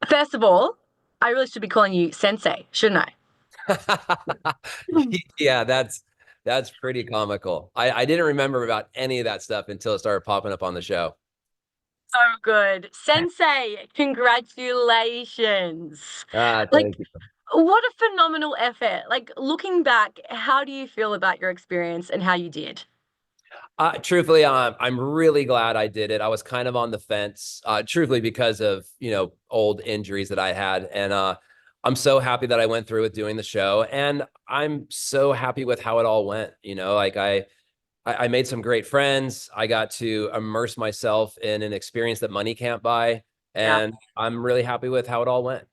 First of all, I really should be calling you Sensei, shouldn't I? Yeah, that's pretty comical. I didn't remember about any of that stuff until it started popping up on the show. So good. Sensei, congratulations. Like, Thank you. what a phenomenal effort. Like, looking back, how do you feel about your experience and how you did? Truthfully, I'm really glad I did it. I was kind of on the fence, truthfully, because of, old injuries that I had. And I'm so happy that I went through with doing the show. And I'm so happy with how it all went. Like I made some great friends. I got to immerse myself in an experience that money can't buy. Yeah. And I'm really happy with how it all went.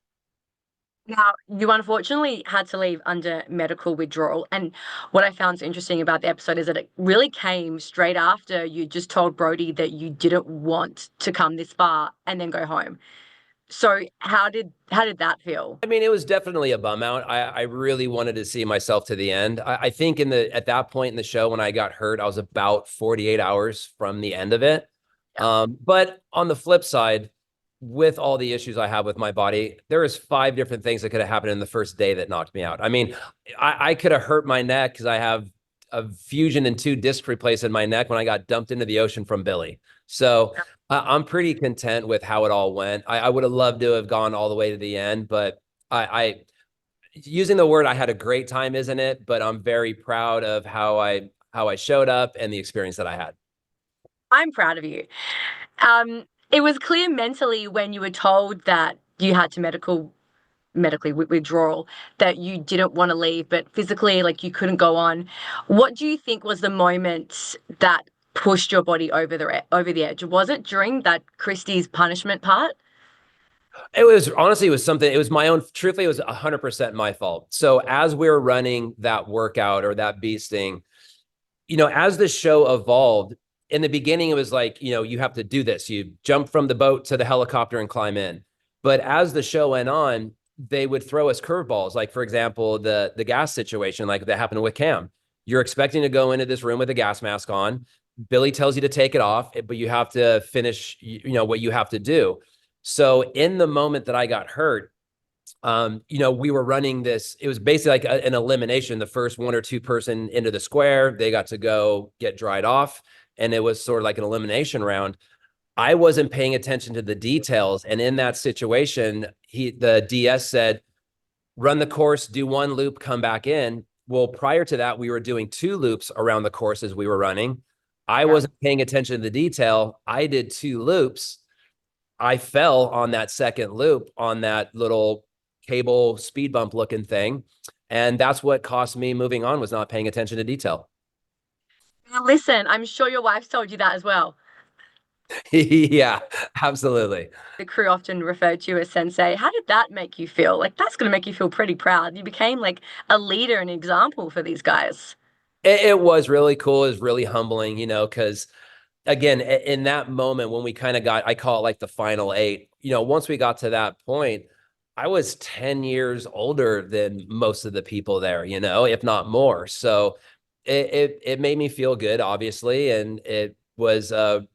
Now, you unfortunately had to leave under medical withdrawal. And what I found so interesting about the episode is that it really came straight after you just told Brody that you didn't want to come this far and then go home. So how did that feel? I mean, it was definitely a bum out. I really wanted to see myself to the end. I think at that point in the show when I got hurt, I was about 48 hours from the end of it. Yeah. But on the flip side, with all the issues I have with my body, there is 5 different things that could have happened in the first day that knocked me out. I mean, I could have hurt my neck because I have a fusion and 2 discs replaced in my neck when I got dumped into the ocean from Billy. So I'm pretty content with how it all went. I would have loved to have gone all the way to the end, but I using the word I had a great time, isn't it? But I'm very proud of how I showed up and the experience that I had. I'm proud of you. It was clear mentally when you were told that you had to medically withdrawal that you didn't want to leave, but physically, like you couldn't go on. What do you think was the moment that pushed your body over the edge? Was it during that Christie's punishment part? It was honestly, it was something, it was my own, truthfully, it was 100% my fault. So as we were running that workout or that beasting, as the show evolved, in the beginning, it was like, you have to do this. You jump from the boat to the helicopter and climb in. But as the show went on, they would throw us curveballs. Like, for example, the gas situation, like that happened with Cam. You're expecting to go into this room with a gas mask on. Billy tells you to take it off, but you have to finish, what you have to do. So in the moment that I got hurt, we were running this. It was basically like an elimination. The first 1 or 2 person into the square, they got to go get dried off. And it was sort of like an elimination round. I wasn't paying attention to the details. And in that situation, the DS said, run the course, do 1 loop, come back in. Well, prior to that, we were doing 2 loops around the course as we were running. I Yeah. wasn't paying attention to the detail. I did 2 loops. I fell on that second loop on that little cable speed bump looking thing. And that's what cost me moving on, was not paying attention to detail. Now, listen, I'm sure your wife told you that as well. Yeah, absolutely. The crew often referred to you as Sensei. How did that make you feel? Like, that's going to make you feel pretty proud. You became like a leader and example for these guys. It was really cool. It was really humbling, because again, in that moment when we kind of got, I call it like the final 8, once we got to that point, I was 10 years older than most of the people there, if not more. So it made me feel good, obviously. And it was a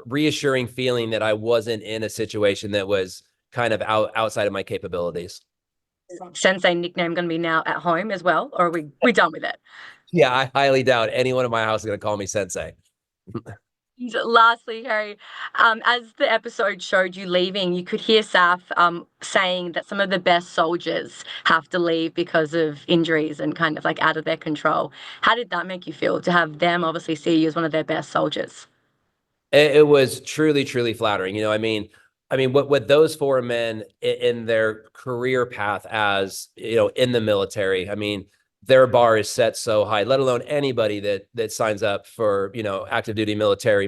reassuring feeling that I wasn't in a situation that was kind of outside of my capabilities. Sensei nickname going to be now at home as well, or are we done with it? Yeah, I highly doubt anyone in my house is going to call me Sensei. And lastly, Harry, as the episode showed you leaving, you could hear Saf saying that some of the best soldiers have to leave because of injuries and kind of like out of their control. How did that make you feel to have them obviously see you as one of their best soldiers? It was truly, truly flattering. I mean, what those 4 men in their career path as, in the military, I mean, their bar is set so high, let alone anybody that signs up for, active duty military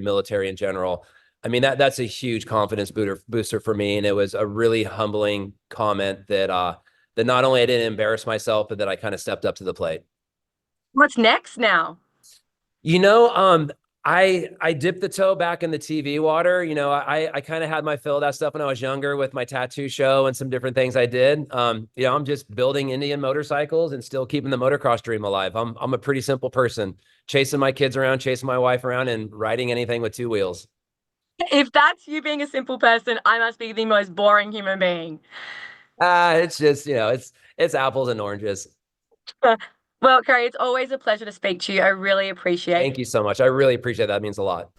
in general. I mean, that's a huge confidence booster for me. And it was a really humbling comment that not only I didn't embarrass myself, but that I kind of stepped up to the plate. What's next now? You know, um, I dipped the toe back in the TV water. I kind of had my fill of that stuff when I was younger with my tattoo show and some different things I did. I'm just building Indian motorcycles and still keeping the motocross dream alive. I'm a pretty simple person, chasing my kids around, chasing my wife around, and riding anything with 2 wheels. If that's you being a simple person, I must be the most boring human being. It's just, it's apples and oranges. Well, Carrie, it's always a pleasure to speak to you. I really appreciate. Thank you so much. I really appreciate that. It means a lot.